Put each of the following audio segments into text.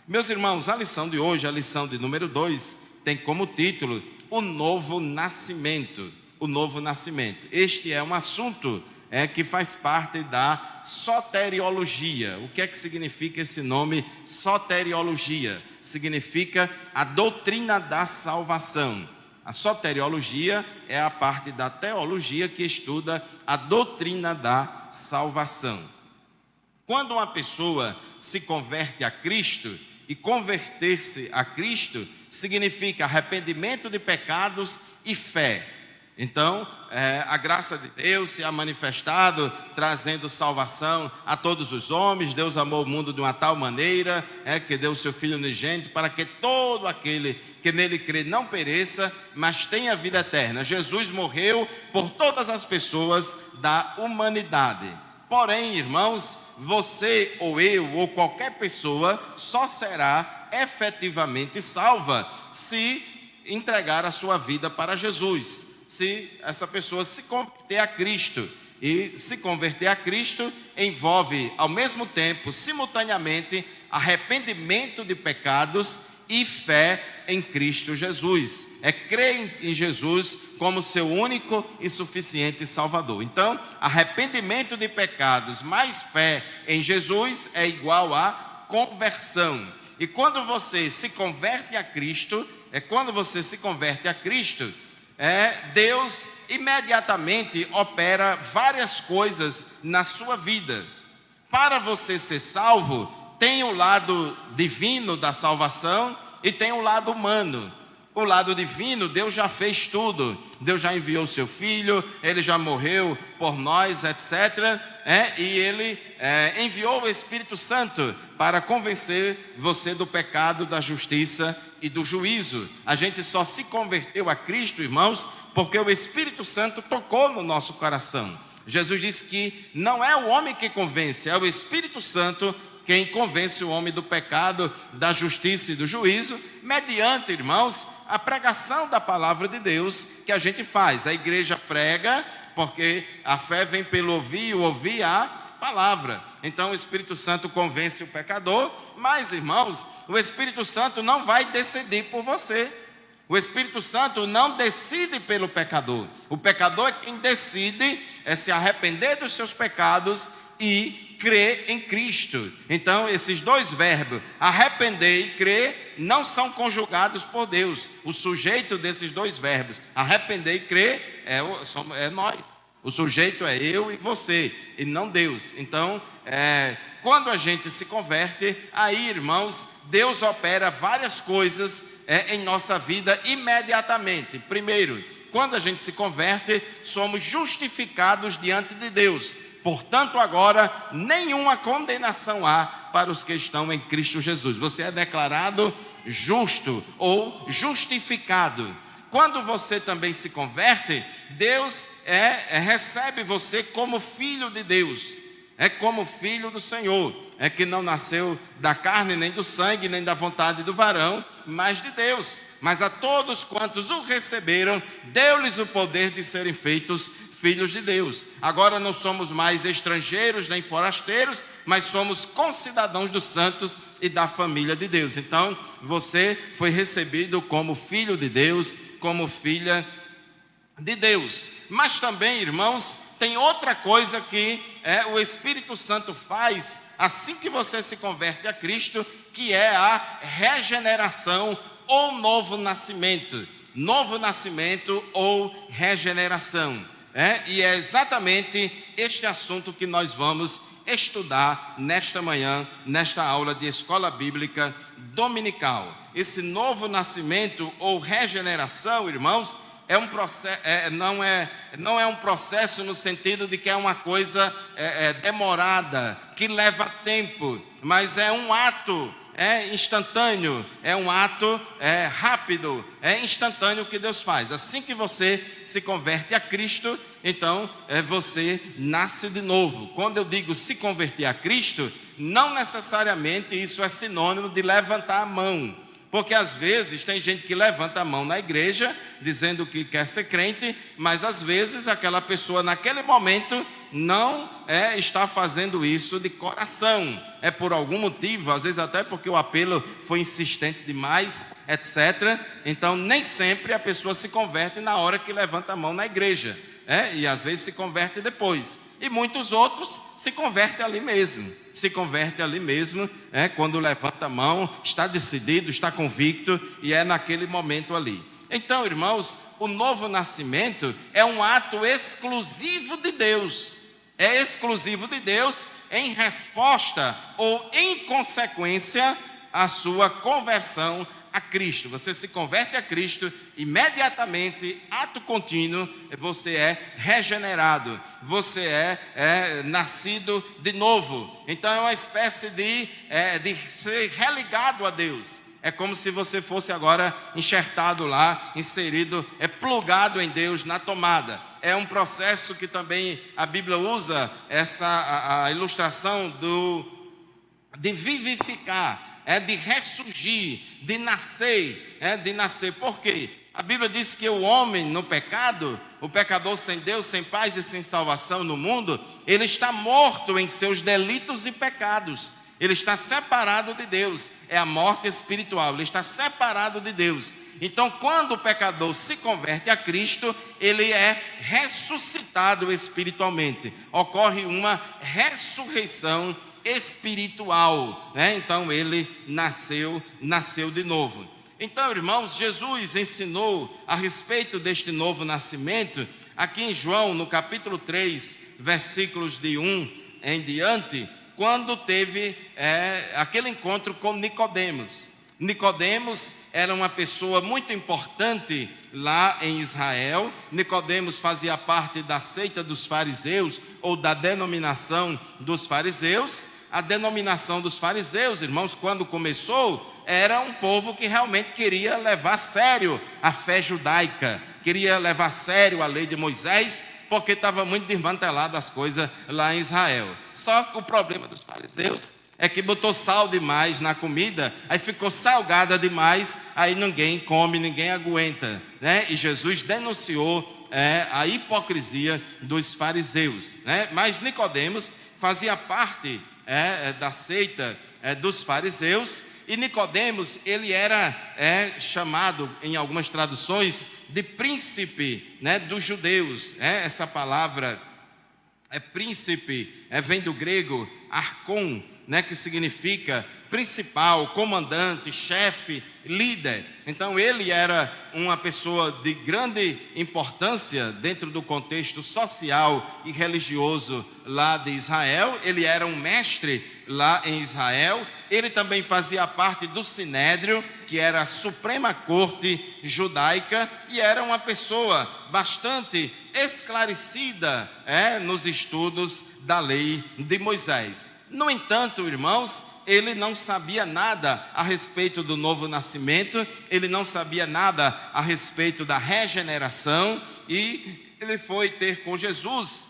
Meus irmãos, a lição de hoje, a lição de número 2, tem como título o novo nascimento. O novo nascimento. Este é um assunto que faz parte da soteriologia. O que é que significa esse nome soteriologia? Significa a doutrina da salvação. A soteriologia é a parte da teologia que estuda a doutrina da salvação. Quando uma pessoa se converte a Cristo, e converter-se a Cristo significa arrependimento de pecados e fé. Então, a graça de Deus se ha manifestado, trazendo salvação a todos os homens. Deus amou o mundo de uma tal maneira, que deu o seu Filho unigênito, para que todo aquele que nele crê não pereça, mas tenha vida eterna. Jesus morreu por todas as pessoas da humanidade. Porém, irmãos, você ou eu ou qualquer pessoa só será efetivamente salva se entregar a sua vida para Jesus. Se essa pessoa se converter a Cristo. E se converter a Cristo envolve ao mesmo tempo, simultaneamente, arrependimento de pecados e fé em Cristo Jesus. É crer em Jesus como seu único e suficiente Salvador. Então, arrependimento de pecados mais fé em Jesus é igual a conversão. E quando você se converte a Cristo, Deus imediatamente opera várias coisas na sua vida. Para você ser salvo, tem o lado divino da salvação e tem o lado humano. O lado divino, Deus já fez tudo. Deus já enviou o seu Filho, Ele já morreu por nós, etc. E Ele enviou o Espírito Santo para convencer você do pecado, da justiça e do juízo. A gente só se converteu a Cristo, irmãos, porque o Espírito Santo tocou no nosso coração. Jesus disse que não é o homem que convence, é o Espírito Santo quem convence o homem do pecado, da justiça e do juízo, mediante, irmãos, a pregação da palavra de Deus que a gente faz. A igreja prega, porque a fé vem pelo ouvir, e o ouvir a palavra. Então o Espírito Santo convence o pecador, mas, irmãos, o Espírito Santo não vai decidir por você. O Espírito Santo não decide pelo pecador. O pecador é quem decide se arrepender dos seus pecados e crer em Cristo. Então, esses dois verbos, arrepender e crer, não são conjugados por Deus. O sujeito desses dois verbos, arrepender e crer, é nós. O sujeito é eu e você, e não Deus. Então, quando a gente se converte, aí, irmãos, Deus opera várias coisas em nossa vida imediatamente. Primeiro, quando a gente se converte, somos justificados diante de Deus. Portanto, agora, nenhuma condenação há para os que estão em Cristo Jesus. Você é declarado justo ou justificado. Quando você também se converte, Deus recebe você como filho de Deus. É como filho do Senhor. É que não nasceu da carne, nem do sangue, nem da vontade do varão, mas de Deus. Mas a todos quantos o receberam, deu-lhes o poder de serem feitos filhos de Deus. Agora não somos mais estrangeiros nem forasteiros, mas somos concidadãos dos santos e da família de Deus. Então, você foi recebido como filho de Deus, como filha de Deus. Mas também, irmãos, tem outra coisa que o Espírito Santo faz assim que você se converte a Cristo, que é a regeneração ou novo nascimento. Novo nascimento ou regeneração. E é exatamente este assunto que nós vamos estudar nesta manhã, nesta aula de escola bíblica dominical. Esse novo nascimento ou regeneração, irmãos, não é um processo no sentido de que é uma coisa demorada, que leva tempo, mas é um ato instantâneo, é um ato rápido, é instantâneo que Deus faz. Assim que você se converte a Cristo, então você nasce de novo. Quando eu digo se converter a Cristo, não necessariamente isso é sinônimo de levantar a mão. Porque às vezes tem gente que levanta a mão na igreja dizendo que quer ser crente, mas às vezes aquela pessoa naquele momento não está fazendo isso de coração. É por algum motivo, às vezes até porque o apelo foi insistente demais, etc. Então nem sempre a pessoa se converte na hora que levanta a mão na igreja, e às vezes se converte depois. E muitos outros se convertem ali mesmo. Quando levanta a mão, está decidido, está convicto, e é naquele momento ali. Então, irmãos, o novo nascimento é um ato exclusivo de Deus. É exclusivo de Deus em resposta ou em consequência à sua conversão a Cristo. Você se converte a Cristo, imediatamente, ato contínuo, você é regenerado, você é nascido de novo. Então é uma espécie de ser religado a Deus. É como se você fosse agora enxertado lá, inserido, plugado em Deus na tomada. É um processo que também a Bíblia usa a ilustração de vivificar, de ressurgir, de nascer, Por quê? A Bíblia diz que o homem no pecado, o pecador sem Deus, sem paz e sem salvação no mundo, ele está morto em seus delitos e pecados. Ele está separado de Deus, é a morte espiritual, ele está separado de Deus. Então, quando o pecador se converte a Cristo, ele é ressuscitado espiritualmente. Ocorre uma ressurreição espiritual, Então ele nasceu de novo. Então, irmãos, Jesus ensinou a respeito deste novo nascimento, aqui em João, no capítulo 3, versículos de 1 em diante, quando teve aquele encontro com Nicodemos. Nicodemos era uma pessoa muito importante lá em Israel. Nicodemos fazia parte da seita dos fariseus, ou da denominação dos fariseus. A denominação dos fariseus, irmãos, quando começou, era um povo que realmente queria levar a sério a fé judaica, queria levar a sério a lei de Moisés, porque estava muito desmantelada as coisas lá em Israel. Só que o problema dos fariseus é que botou sal demais na comida, aí ficou salgada demais, aí ninguém come, ninguém aguenta, E Jesus denunciou a hipocrisia dos fariseus, Mas Nicodemos fazia parte da seita dos fariseus, e Nicodemos, ele era chamado em algumas traduções de príncipe, dos judeus, Essa palavra príncipe vem do grego archon, que significa principal, comandante, chefe, líder. Então ele era uma pessoa de grande importância dentro do contexto social e religioso lá de Israel. Ele era um mestre lá em Israel. Ele também fazia parte do Sinédrio, que era a Suprema Corte Judaica, e era uma pessoa bastante esclarecida nos estudos da lei de Moisés. No entanto, irmãos, ele não sabia nada a respeito do novo nascimento, ele não sabia nada a respeito da regeneração, e ele foi ter com Jesus.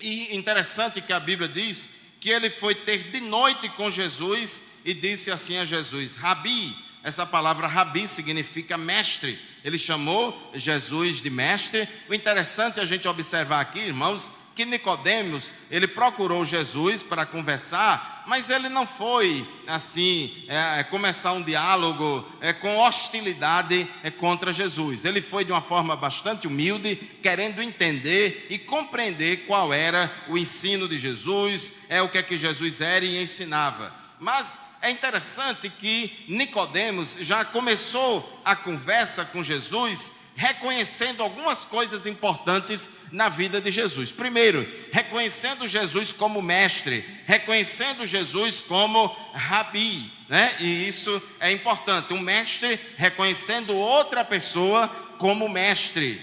E interessante que a Bíblia diz que ele foi ter de noite com Jesus e disse assim a Jesus: Rabi. Essa palavra Rabi significa mestre. Ele chamou Jesus de mestre. O interessante é a gente observar aqui, irmãos, que Nicodemos, ele procurou Jesus para conversar, mas ele não foi assim, começar um diálogo com hostilidade contra Jesus. Ele foi de uma forma bastante humilde, querendo entender e compreender qual era o ensino de Jesus, o que é que Jesus era e ensinava. Mas é interessante que Nicodemos já começou a conversa com Jesus reconhecendo algumas coisas importantes na vida de Jesus. Primeiro, reconhecendo Jesus como mestre, reconhecendo Jesus como rabi, E isso é importante, um mestre reconhecendo outra pessoa como mestre,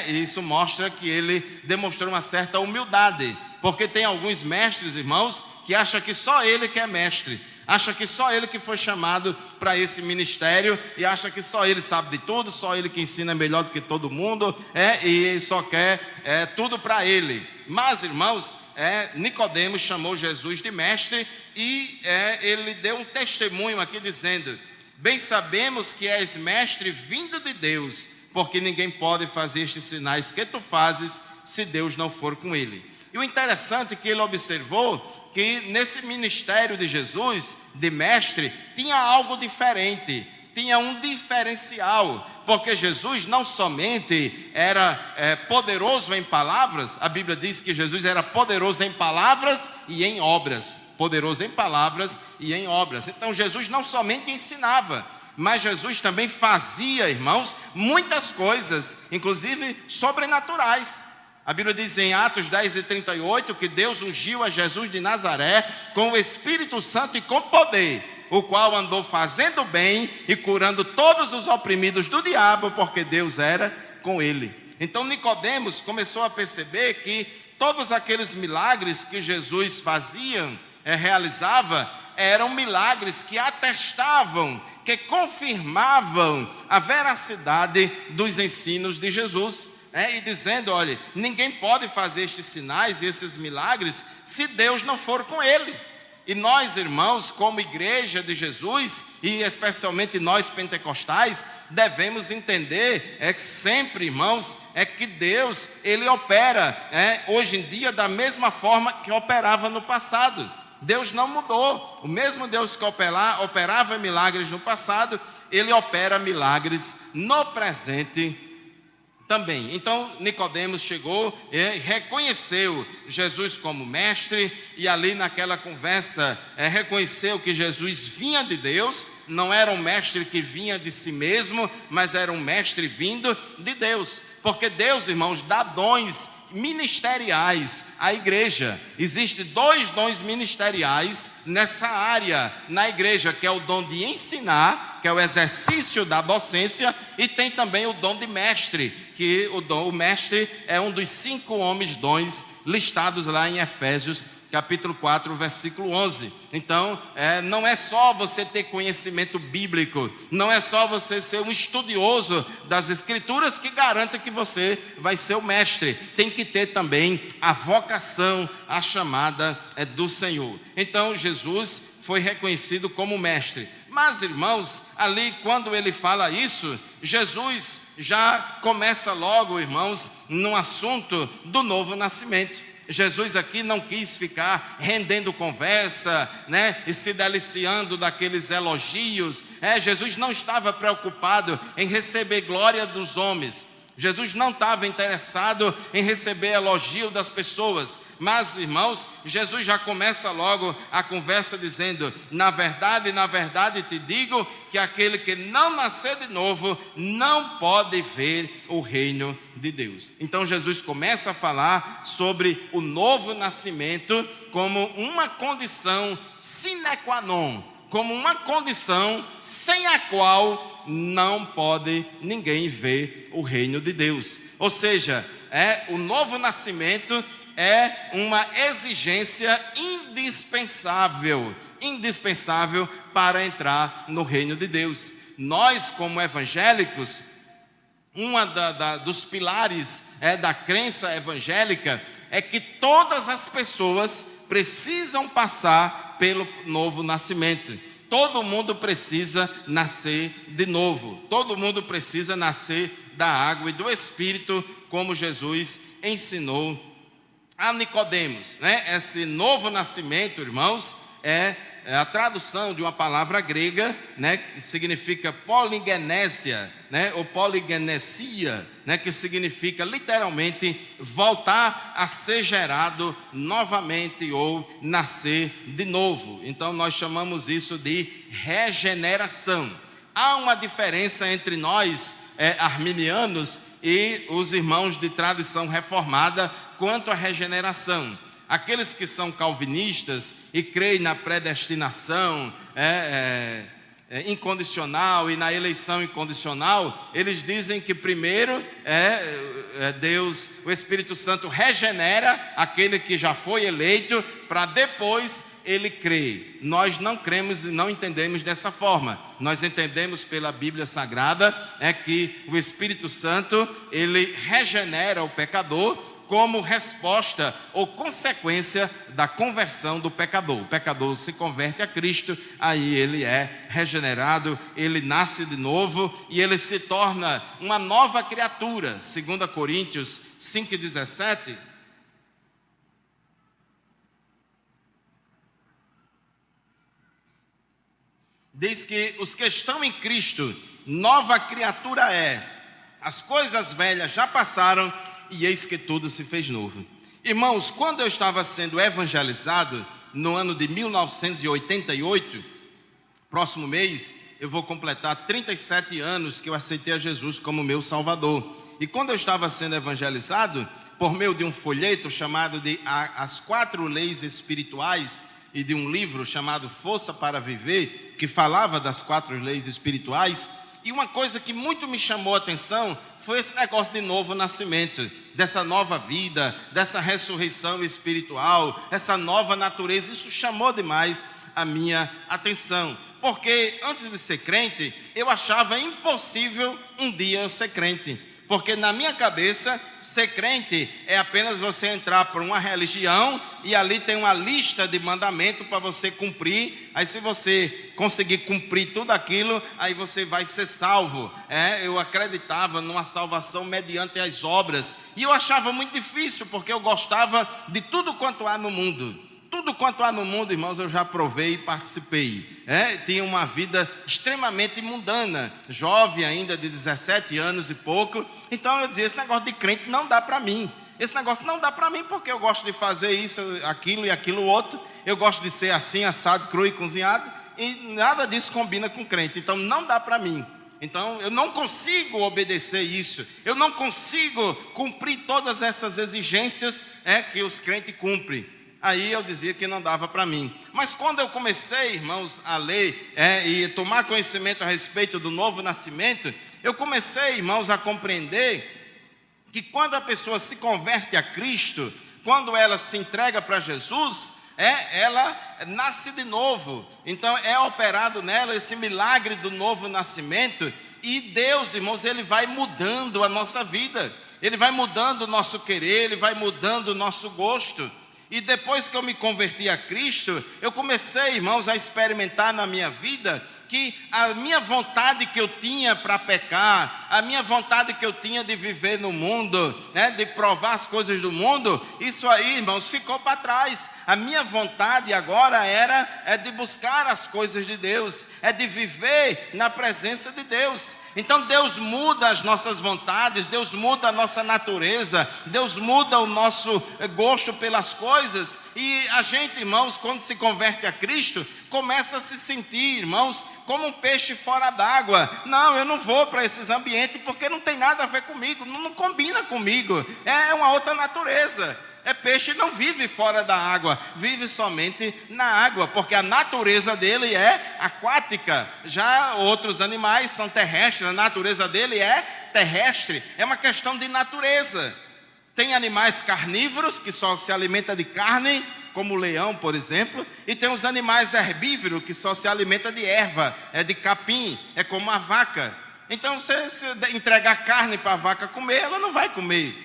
E isso mostra que ele demonstrou uma certa humildade, porque tem alguns mestres, irmãos, que acham que só ele que é mestre, acha que só ele que foi chamado para esse ministério, e acha que só ele sabe de tudo, só ele que ensina melhor do que todo mundo, e só quer tudo para ele. Mas, irmãos, Nicodemos chamou Jesus de mestre, e ele deu um testemunho aqui dizendo bem sabemos que és mestre vindo de Deus, porque ninguém pode fazer estes sinais que tu fazes se Deus não for com ele. E o interessante é que ele observou que nesse ministério de Jesus, de mestre, tinha algo diferente, tinha um diferencial, porque Jesus não somente era poderoso em palavras, a Bíblia diz que Jesus era poderoso em palavras e em obras, poderoso em palavras e em obras. Então Jesus não somente ensinava, mas Jesus também fazia, irmãos, muitas coisas, inclusive sobrenaturais. A Bíblia diz em Atos 10:38 que Deus ungiu a Jesus de Nazaré com o Espírito Santo e com poder, o qual andou fazendo bem e curando todos os oprimidos do diabo, porque Deus era com ele. Então Nicodemos começou a perceber que todos aqueles milagres que Jesus realizava, eram milagres que atestavam, que confirmavam a veracidade dos ensinos de Jesus. E dizendo, olha, ninguém pode fazer estes sinais e esses milagres se Deus não for com ele. E nós, irmãos, como igreja de Jesus, e especialmente nós pentecostais, devemos entender que sempre, irmãos, que Deus, ele opera hoje em dia da mesma forma que operava no passado. Deus não mudou. O mesmo Deus que operava milagres no passado, ele opera milagres no presente também. Então Nicodemos chegou e reconheceu Jesus como mestre, e ali naquela conversa reconheceu que Jesus vinha de Deus, não era um mestre que vinha de si mesmo, mas era um mestre vindo de Deus, porque Deus, irmãos, dá dons ministeriais à igreja. Existem 2 dons ministeriais nessa área na igreja, que é o dom de ensinar, que é o exercício da docência, e tem também o dom de mestre, que o mestre é um dos 5 homens dons listados lá em Efésios capítulo 4, versículo 11. Então, não é só você ter conhecimento bíblico, não é só você ser um estudioso das Escrituras que garanta que você vai ser o mestre. Tem que ter também a vocação, a chamada do Senhor. Então, Jesus foi reconhecido como mestre. Mas, irmãos, ali quando ele fala isso, Jesus já começa logo, irmãos, no assunto do novo nascimento. Jesus aqui não quis ficar rendendo conversa, e se deliciando daqueles elogios. Jesus não estava preocupado em receber glória dos homens. Jesus não estava interessado em receber elogio das pessoas. Mas, irmãos, Jesus já começa logo a conversa dizendo: na verdade te digo que aquele que não nascer de novo não pode ver o reino de Deus. Então Jesus começa a falar sobre o novo nascimento como uma condição sine qua non, como uma condição sem a qual não pode ninguém ver o reino de Deus. Ou seja, o novo nascimento é uma exigência indispensável para entrar no reino de Deus. Nós, como evangélicos, dos pilares da crença evangélica é que todas as pessoas precisam passar pelo novo nascimento. Todo mundo precisa nascer de novo. Todo mundo precisa nascer da água e do Espírito, como Jesus ensinou a Nicodemos. Esse novo nascimento, irmãos, é a tradução de uma palavra grega, que significa poligenesia, ou poligenesia, que significa literalmente voltar a ser gerado novamente ou nascer de novo. Então nós chamamos isso de regeneração. Há uma diferença entre nós, arminianos, e os irmãos de tradição reformada quanto à regeneração. Aqueles que são calvinistas e creem na predestinação incondicional e na eleição incondicional, eles dizem que primeiro Deus, o Espírito Santo, regenera aquele que já foi eleito, para depois ele crer. Nós não cremos e não entendemos dessa forma. Nós entendemos pela Bíblia Sagrada que o Espírito Santo, ele regenera o pecador como resposta ou consequência da conversão do pecador. O pecador se converte a Cristo, aí ele é regenerado, ele nasce de novo e ele se torna uma nova criatura. 2 Coríntios 5,17. Diz que os que estão em Cristo, nova criatura é. As coisas velhas já passaram e eis que tudo se fez novo. Irmãos, quando eu estava sendo evangelizado, no ano de 1988, próximo mês, eu vou completar 37 anos que eu aceitei a Jesus como meu Salvador. E quando eu estava sendo evangelizado, por meio de um folheto chamado de As 4 Leis Espirituais, e de um livro chamado Força para Viver, que falava das 4 leis espirituais, e uma coisa que muito me chamou a atenção foi esse negócio de novo nascimento, dessa nova vida, dessa ressurreição espiritual, essa nova natureza. Isso chamou demais a minha atenção, porque antes de ser crente, eu achava impossível um dia eu ser crente. Porque na minha cabeça, ser crente é apenas você entrar por uma religião e ali tem uma lista de mandamentos para você cumprir. Aí se você conseguir cumprir tudo aquilo, aí você vai ser salvo. Eu acreditava numa salvação mediante as obras. E eu achava muito difícil, porque eu gostava de tudo quanto há no mundo. Tudo quanto há no mundo, irmãos, eu já provei e participei. Tinha uma vida extremamente mundana, jovem ainda, de 17 anos e pouco. Então eu dizia, esse negócio de crente não dá para mim. Esse negócio não dá para mim, porque eu gosto de fazer isso, aquilo e aquilo outro. Eu gosto de ser assim, assado, cru e cozinhado. E nada disso combina com crente. Então não dá para mim. Então eu não consigo obedecer isso. Eu não consigo cumprir todas essas exigências que os crentes cumprem. Aí eu dizia que não dava para mim. Mas quando eu comecei, irmãos, a ler e tomar conhecimento a respeito do novo nascimento, eu comecei, irmãos, a compreender que quando a pessoa se converte a Cristo, quando ela se entrega para Jesus, ela nasce de novo. Então é operado nela esse milagre do novo nascimento. E Deus, irmãos, Ele vai mudando a nossa vida. Ele vai mudando o nosso querer, Ele vai mudando o nosso gosto. E depois que eu me converti a Cristo, eu comecei, irmãos, a experimentar na minha vida que a minha vontade que eu tinha para pecar, a minha vontade que eu tinha de viver no mundo, de provar as coisas do mundo, isso aí, irmãos, ficou para trás. A minha vontade agora é de buscar as coisas de Deus, é de viver na presença de Deus. Então Deus muda as nossas vontades, Deus muda a nossa natureza, Deus muda o nosso gosto pelas coisas. E a gente, irmãos, quando se converte a Cristo, começa a se sentir, irmãos, como um peixe fora d'água. Não, eu não vou para esses ambientes porque não tem nada a ver comigo, não combina comigo, é uma outra natureza. Peixe não vive fora da água, vive somente na água, porque a natureza dele é aquática. Já outros animais são terrestres, a natureza dele é terrestre, é uma questão de natureza. Tem animais carnívoros que só se alimentam de carne, como o leão, por exemplo, e tem os animais herbívoros que só se alimentam de erva, de capim, como a vaca. Então, se entregar carne para a vaca comer, ela não vai comer.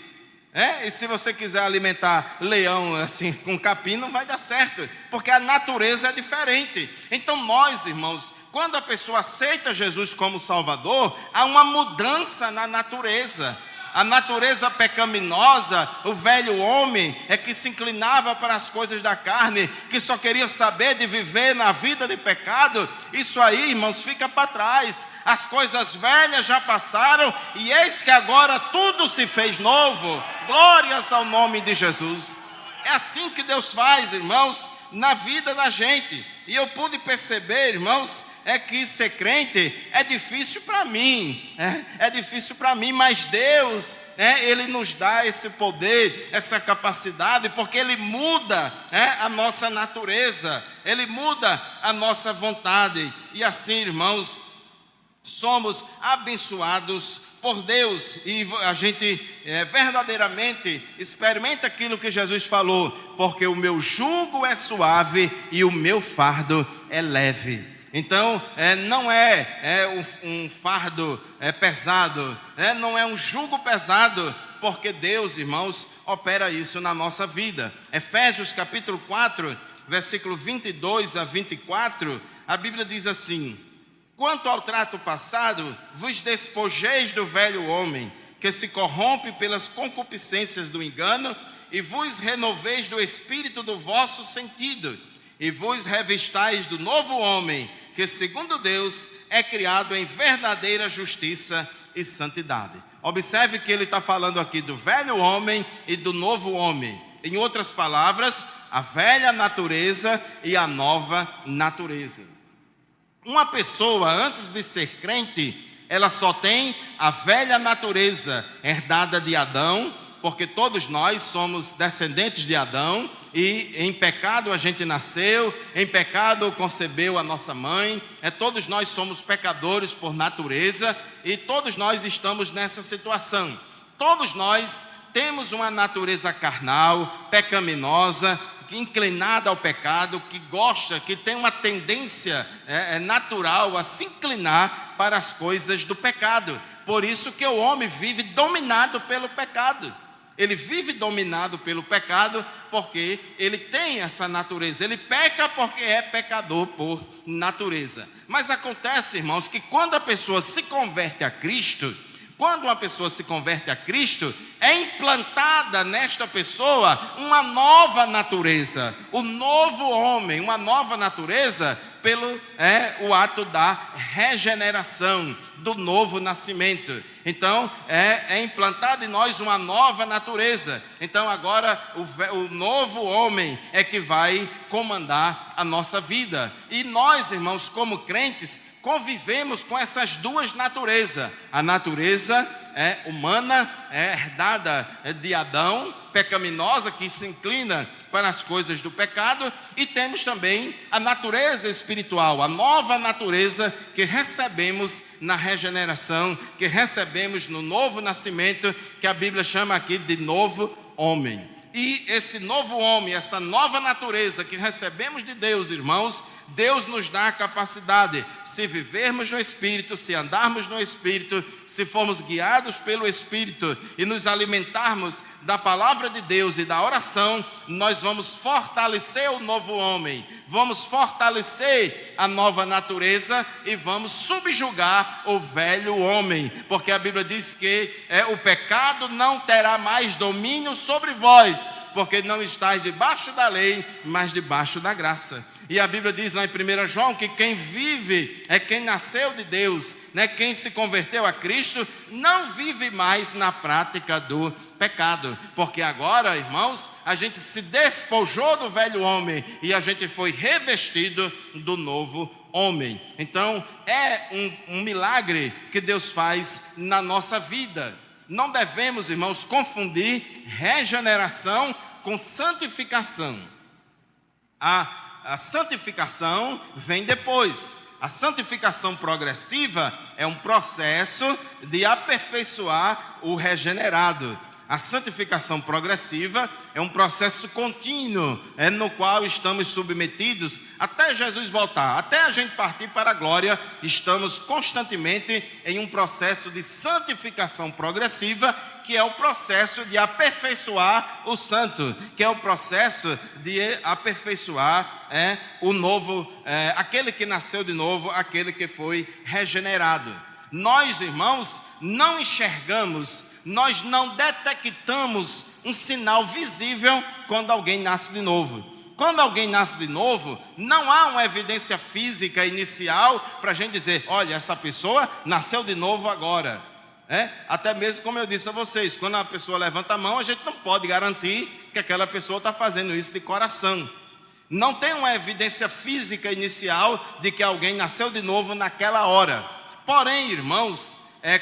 E se você quiser alimentar leão assim com capim, não vai dar certo, porque a natureza é diferente. Então nós, irmãos, quando a pessoa aceita Jesus como Salvador, há uma mudança na natureza. A natureza pecaminosa, o velho homem que se inclinava para as coisas da carne, que só queria saber de viver na vida de pecado, isso aí, irmãos, fica para trás. As coisas velhas já passaram e eis que agora tudo se fez novo. Glórias ao nome de Jesus. É assim que Deus faz, irmãos, na vida da gente. E eu pude perceber, irmãos, que ser crente é difícil para mim, é difícil para mim, mas Deus, Ele nos dá esse poder, essa capacidade, porque Ele muda a nossa natureza, Ele muda a nossa vontade, e assim, irmãos, somos abençoados por Deus, e a gente verdadeiramente experimenta aquilo que Jesus falou, porque o meu jugo é suave e o meu fardo é leve. Então, não é um fardo pesado, não é um jugo pesado, porque Deus, irmãos, opera isso na nossa vida. Efésios capítulo 4, versículo 22 a 24, a Bíblia diz assim: quanto ao trato passado, vos despojeis do velho homem, que se corrompe pelas concupiscências do engano, e vos renoveis do espírito do vosso sentido, e vos revistais do novo homem, que segundo Deus é criado em verdadeira justiça e santidade. Observe que ele está falando aqui do velho homem e do novo homem. Em outras palavras, a velha natureza e a nova natureza. Uma pessoa, antes de ser crente, ela só tem a velha natureza herdada de Adão, porque todos nós somos descendentes de Adão, e em pecado a gente nasceu, em pecado concebeu a nossa mãe, todos nós somos pecadores por natureza, e todos nós estamos nessa situação. Todos nós temos uma natureza carnal, pecaminosa, inclinada ao pecado, que gosta, que tem uma tendência natural a se inclinar para as coisas do pecado. Por isso que o homem vive dominado pelo pecado. Ele vive dominado pelo pecado porque ele tem essa natureza. Ele peca porque é pecador por natureza. Mas acontece, irmãos, que quando a pessoa se converte a Cristo, quando uma pessoa se converte a Cristo, é implantada nesta pessoa uma nova natureza, o novo homem, uma nova natureza pelo o ato da regeneração, do novo nascimento. Então, é implantado em nós uma nova natureza. Então, agora, o novo homem é que vai comandar a nossa vida. E nós, irmãos, como crentes, convivemos com essas duas naturezas. A natureza humana, herdada de Adão, pecaminosa, que se inclina para as coisas do pecado, e temos também a natureza espiritual, a nova natureza que recebemos na regeneração, que recebemos no novo nascimento, que a Bíblia chama aqui de novo homem. E esse novo homem, essa nova natureza que recebemos de Deus, irmãos, Deus nos dá a capacidade, se vivermos no Espírito, se andarmos no Espírito, se formos guiados pelo Espírito e nos alimentarmos da palavra de Deus e da oração, nós vamos fortalecer o novo homem, vamos fortalecer a nova natureza e vamos subjugar o velho homem, porque a Bíblia diz que o pecado não terá mais domínio sobre vós, porque não estáis debaixo da lei, mas debaixo da graça. E a Bíblia diz lá em 1 João que quem vive é quem nasceu de Deus, quem se converteu a Cristo, não vive mais na prática do pecado. Porque agora, irmãos, a gente se despojou do velho homem e a gente foi revestido do novo homem. Então, é um milagre que Deus faz na nossa vida. Não devemos, irmãos, confundir regeneração com santificação. A santificação vem depois. A santificação progressiva é um processo de aperfeiçoar o regenerado. A santificação progressiva é um processo contínuo, no qual estamos submetidos até Jesus voltar, até a gente partir para a glória. Estamos constantemente em um processo de santificação progressiva, que é o processo de aperfeiçoar o santo, que é o processo de aperfeiçoar o novo, aquele que nasceu de novo, aquele que foi regenerado. Nós, irmãos, não enxergamos, nós não detectamos um sinal visível quando alguém nasce de novo. Quando alguém nasce de novo, não há uma evidência física inicial para a gente dizer, olha, essa pessoa nasceu de novo agora. Até mesmo, como eu disse a vocês, quando a pessoa levanta a mão, a gente não pode garantir que aquela pessoa está fazendo isso de coração. Não tem uma evidência física inicial de que alguém nasceu de novo naquela hora. Porém, irmãos,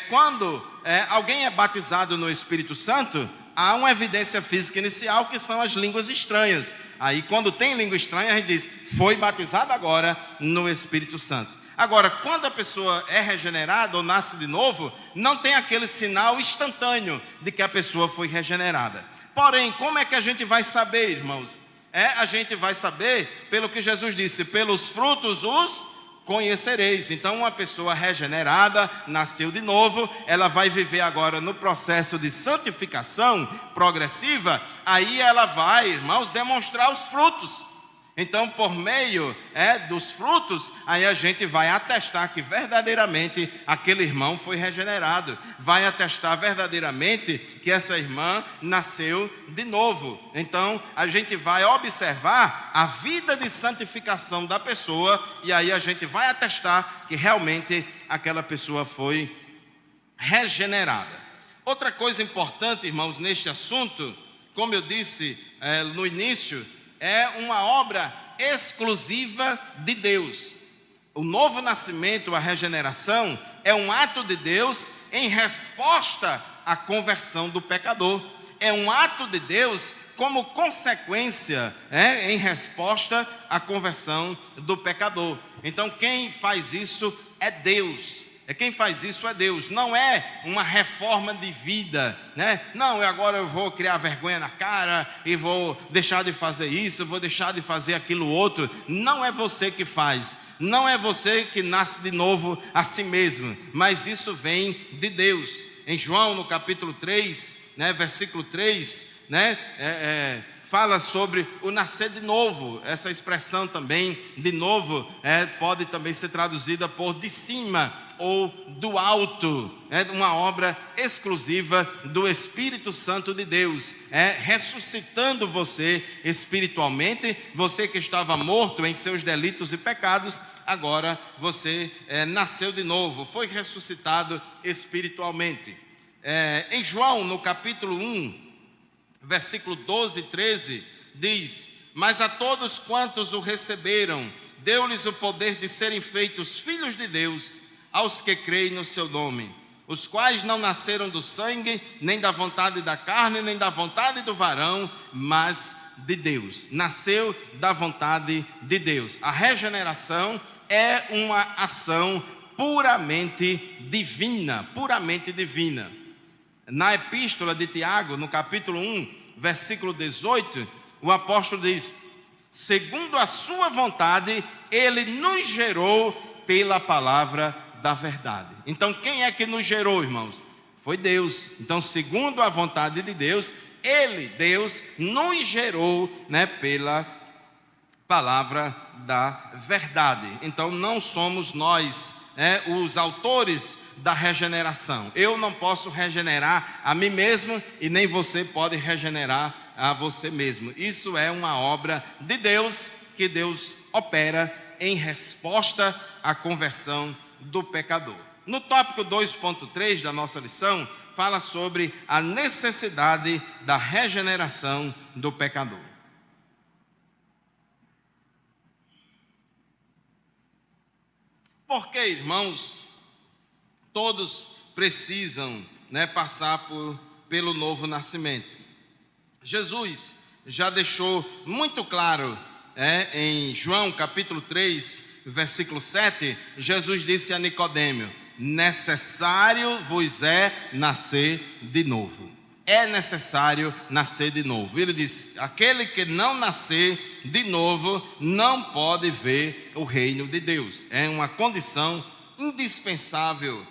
quando alguém é batizado no Espírito Santo, há uma evidência física inicial, que são as línguas estranhas. Aí, quando tem língua estranha, a gente diz, foi batizado agora no Espírito Santo. Agora, quando a pessoa é regenerada ou nasce de novo, não tem aquele sinal instantâneo de que a pessoa foi regenerada. Porém, como é que a gente vai saber, irmãos? A gente vai saber pelo que Jesus disse, pelos frutos os conhecereis. Então, uma pessoa regenerada, nasceu de novo, ela vai viver agora no processo de santificação progressiva, aí ela vai, irmãos, demonstrar os frutos. Então, por meio dos frutos, aí a gente vai atestar que verdadeiramente aquele irmão foi regenerado. Vai atestar verdadeiramente que essa irmã nasceu de novo. Então, a gente vai observar a vida de santificação da pessoa e aí a gente vai atestar que realmente aquela pessoa foi regenerada. Outra coisa importante, irmãos, neste assunto, como eu disse no início, é uma obra exclusiva de Deus. O novo nascimento, a regeneração, é um ato de Deus em resposta à conversão do pecador. É um ato de Deus como consequência, em resposta à conversão do pecador. Então, quem faz isso é Deus. Quem faz isso é Deus, não é uma reforma de vida, né? Não, agora eu vou criar vergonha na cara e vou deixar de fazer isso, vou deixar de fazer aquilo outro. Não é você que faz, não é você que nasce de novo a si mesmo, mas isso vem de Deus. Em João, no capítulo 3, versículo 3, fala sobre o nascer de novo. Essa expressão também, de novo, pode também ser traduzida por de cima ou do alto. É uma obra exclusiva do Espírito Santo de Deus, ressuscitando você espiritualmente. Você que estava morto em seus delitos e pecados, agora você nasceu de novo, foi ressuscitado espiritualmente. Em João, no capítulo 1, versículo 12 e 13, diz: mas a todos quantos o receberam, deu-lhes o poder de serem feitos filhos de Deus, aos que creem no seu nome, os quais não nasceram do sangue, nem da vontade da carne, nem da vontade do varão, mas de Deus. Nasceu da vontade de Deus. A regeneração é uma ação puramente divina, puramente divina. Na epístola de Tiago, no capítulo 1, versículo 18, o apóstolo diz: segundo a sua vontade, ele nos gerou pela palavra da verdade. Então, quem é que nos gerou, irmãos? Foi Deus. Então, segundo a vontade de Deus, Deus, nos gerou, pela palavra da verdade. Então, não somos nós, os autores da regeneração. Eu não posso regenerar a mim mesmo e nem você pode regenerar a você mesmo. Isso é uma obra de Deus, que Deus opera em resposta à conversão do pecador. No tópico 2.3 da nossa lição, fala sobre a necessidade da regeneração do pecador. Porque, irmãos, todos precisam passar pelo novo nascimento. Jesus já deixou muito claro, em João capítulo 3, versículo 7, Jesus disse a Nicodemo: necessário vos é nascer de novo. É necessário nascer de novo. Ele disse: aquele que não nascer de novo não pode ver o reino de Deus. É uma condição indispensável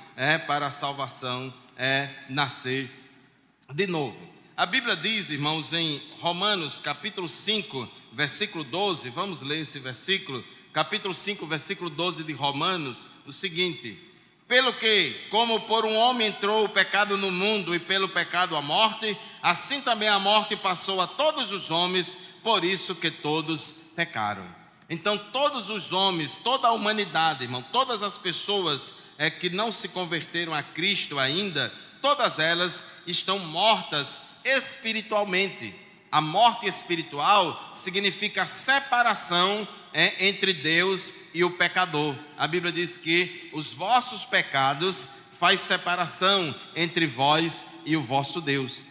para a salvação, nascer de novo. A Bíblia diz, irmãos, em Romanos capítulo 5, versículo 12, vamos ler esse versículo, capítulo 5, versículo 12 de Romanos, o seguinte: pelo que, como por um homem entrou o pecado no mundo e pelo pecado a morte, assim também a morte passou a todos os homens, por isso que todos pecaram. Então todos os homens, toda a humanidade, irmão, todas as pessoas que não se converteram a Cristo ainda, todas elas estão mortas espiritualmente. A morte espiritual significa separação entre Deus e o pecador. A Bíblia diz que os vossos pecados faz separação entre vós e o vosso Deus.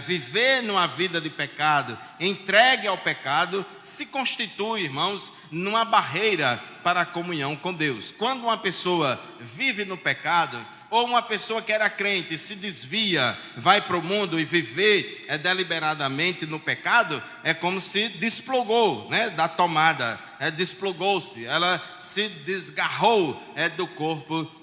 Viver numa vida de pecado, entregue ao pecado, se constitui, irmãos, numa barreira para a comunhão com Deus. Quando uma pessoa vive no pecado, ou uma pessoa que era crente se desvia, vai para o mundo e viver deliberadamente no pecado, é como se desplugou da tomada desplugou-se, ela se desgarrou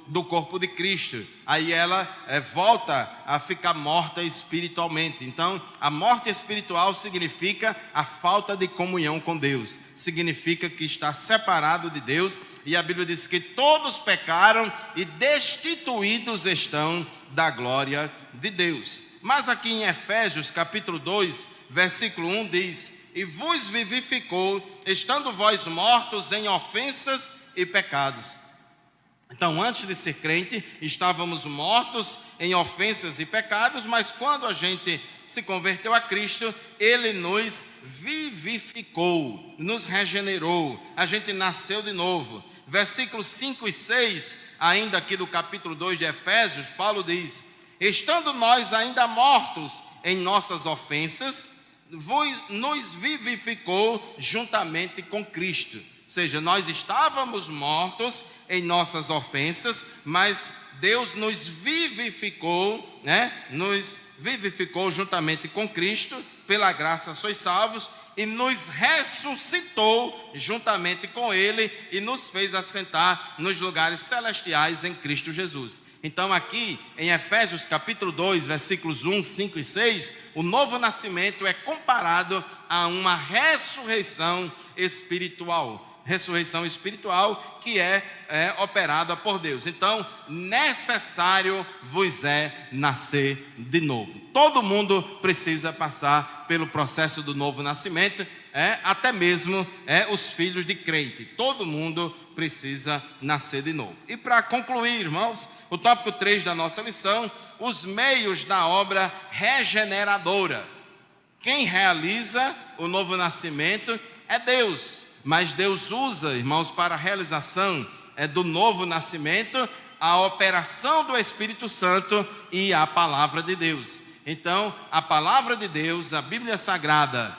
do corpo de Cristo. Aí ela volta a ficar morta espiritualmente. Então, a morte espiritual significa a falta de comunhão com Deus, significa que está separado de Deus, e a Bíblia diz que todos pecaram e destituídos estão da glória de Deus. Mas aqui em Efésios capítulo 2, versículo 1 diz: e vos vivificou, estando vós mortos em ofensas e pecados. Então, antes de ser crente, estávamos mortos em ofensas e pecados, mas quando a gente se converteu a Cristo, Ele nos vivificou, nos regenerou, a gente nasceu de novo. Versículos 5 e 6, ainda aqui do capítulo 2 de Efésios, Paulo diz: estando nós ainda mortos em nossas ofensas, nos vivificou juntamente com Cristo. Ou seja, nós estávamos mortos em nossas ofensas, mas Deus nos vivificou, nos vivificou juntamente com Cristo, pela graça sois salvos, e nos ressuscitou juntamente com Ele e nos fez assentar nos lugares celestiais em Cristo Jesus. Então aqui em Efésios capítulo 2, versículos 1, 5 e 6, o novo nascimento é comparado a uma ressurreição espiritual. Ressurreição espiritual que é operada por Deus. Então, necessário vos é nascer de novo. Todo mundo precisa passar pelo processo do novo nascimento, até mesmo os filhos de crente. Todo mundo precisa nascer de novo. E para concluir, irmãos, o tópico 3 da nossa lição: os meios da obra regeneradora. Quem realiza o novo nascimento é Deus. Mas Deus usa, irmãos, para a realização do novo nascimento, a operação do Espírito Santo e a palavra de Deus. Então, a palavra de Deus, a Bíblia Sagrada,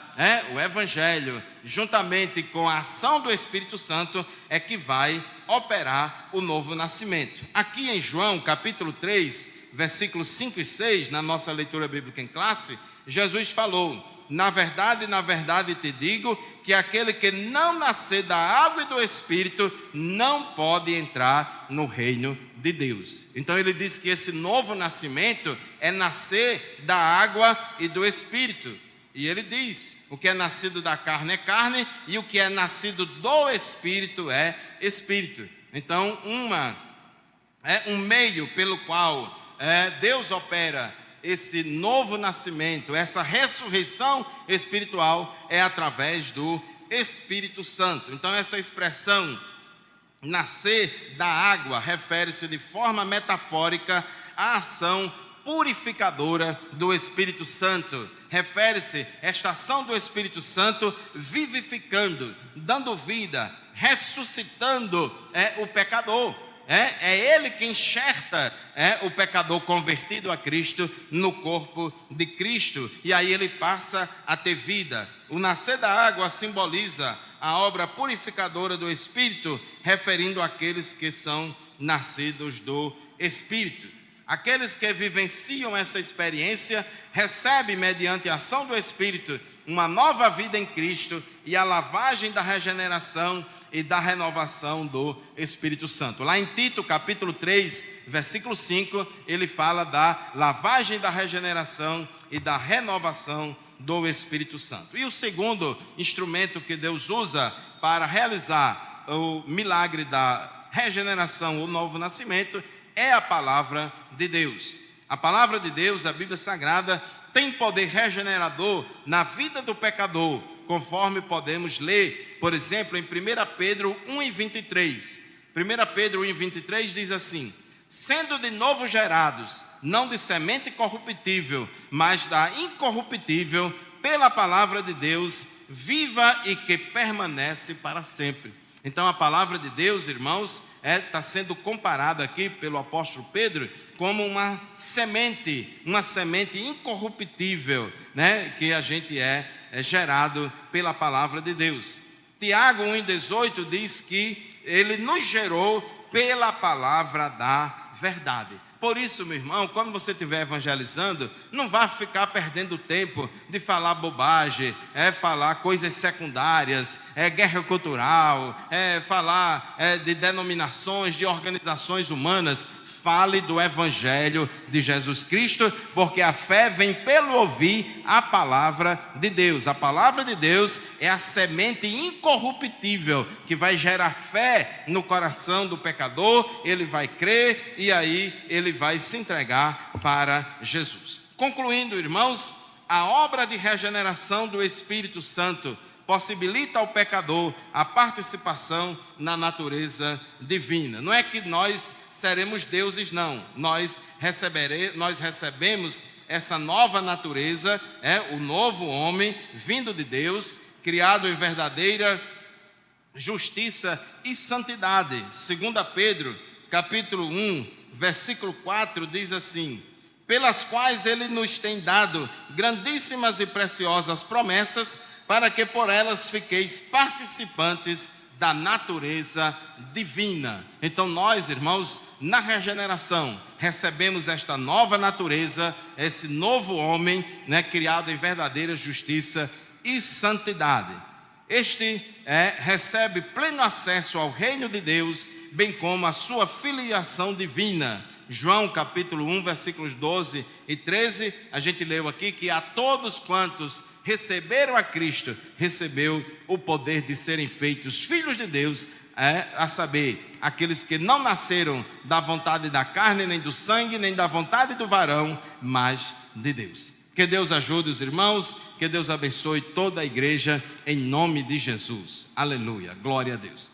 o Evangelho, juntamente com a ação do Espírito Santo, é que vai operar o novo nascimento. Aqui em João, capítulo 3, versículos 5 e 6, na nossa leitura bíblica em classe, Jesus falou: na verdade te digo, que aquele que não nascer da água e do Espírito não pode entrar no reino de Deus. Então ele diz que esse novo nascimento é nascer da água e do Espírito. E ele diz: o que é nascido da carne é carne, e o que é nascido do Espírito é Espírito. Então um meio pelo qual Deus opera esse novo nascimento, essa ressurreição espiritual, é através do Espírito Santo. Então essa expressão nascer da água refere-se de forma metafórica à ação purificadora do Espírito Santo. Refere-se esta ação do Espírito Santo vivificando, dando vida, ressuscitando o pecador. É Ele que enxerta o pecador convertido a Cristo no corpo de Cristo, e aí ele passa a ter vida. O nascer da água simboliza a obra purificadora do Espírito, referindo àqueles que são nascidos do Espírito. Aqueles que vivenciam essa experiência recebem, mediante a ação do Espírito, uma nova vida em Cristo e a lavagem da regeneração e da renovação do Espírito Santo. Lá em Tito, capítulo 3, versículo 5, ele fala da lavagem da regeneração e da renovação do Espírito Santo. E o segundo instrumento que Deus usa para realizar o milagre da regeneração, o novo nascimento, é a palavra de Deus. A palavra de Deus, a Bíblia Sagrada, tem poder regenerador na vida do pecador, conforme podemos ler, por exemplo, em 1 Pedro 1:23. 1 Pedro 1:23 diz assim: sendo de novo gerados, não de semente corruptível, mas da incorruptível, pela palavra de Deus, viva e que permanece para sempre. Então a palavra de Deus, irmãos, está sendo comparada aqui pelo apóstolo Pedro como uma semente incorruptível, que a gente é gerado pela palavra de Deus. Tiago 1:18 diz que ele nos gerou pela palavra da verdade. Por isso, meu irmão, quando você estiver evangelizando, não vá ficar perdendo tempo de falar bobagem, falar coisas secundárias, guerra cultural, falar de denominações, de organizações humanas. Fale do Evangelho de Jesus Cristo, porque a fé vem pelo ouvir a palavra de Deus. A palavra de Deus é a semente incorruptível que vai gerar fé no coração do pecador. Ele vai crer e aí ele vai se entregar para Jesus. Concluindo, irmãos, a obra de regeneração do Espírito Santo possibilita ao pecador a participação na natureza divina. Não é que nós seremos deuses, não. Nós recebemos essa nova natureza, o novo homem vindo de Deus, criado em verdadeira justiça e santidade. 2 Pedro, capítulo 1, versículo 4, diz assim: pelas quais ele nos tem dado grandíssimas e preciosas promessas, para que por elas fiqueis participantes da natureza divina. Então nós, irmãos, na regeneração, recebemos esta nova natureza, esse novo homem, criado em verdadeira justiça e santidade. Este recebe pleno acesso ao reino de Deus, bem como a sua filiação divina. João capítulo 1, versículos 12 e 13, a gente leu aqui que a todos quantos receberam a Cristo, recebeu o poder de serem feitos filhos de Deus, a saber, aqueles que não nasceram da vontade da carne, nem do sangue, nem da vontade do varão, mas de Deus. Que Deus ajude os irmãos, que Deus abençoe toda a igreja, em nome de Jesus. Aleluia, glória a Deus.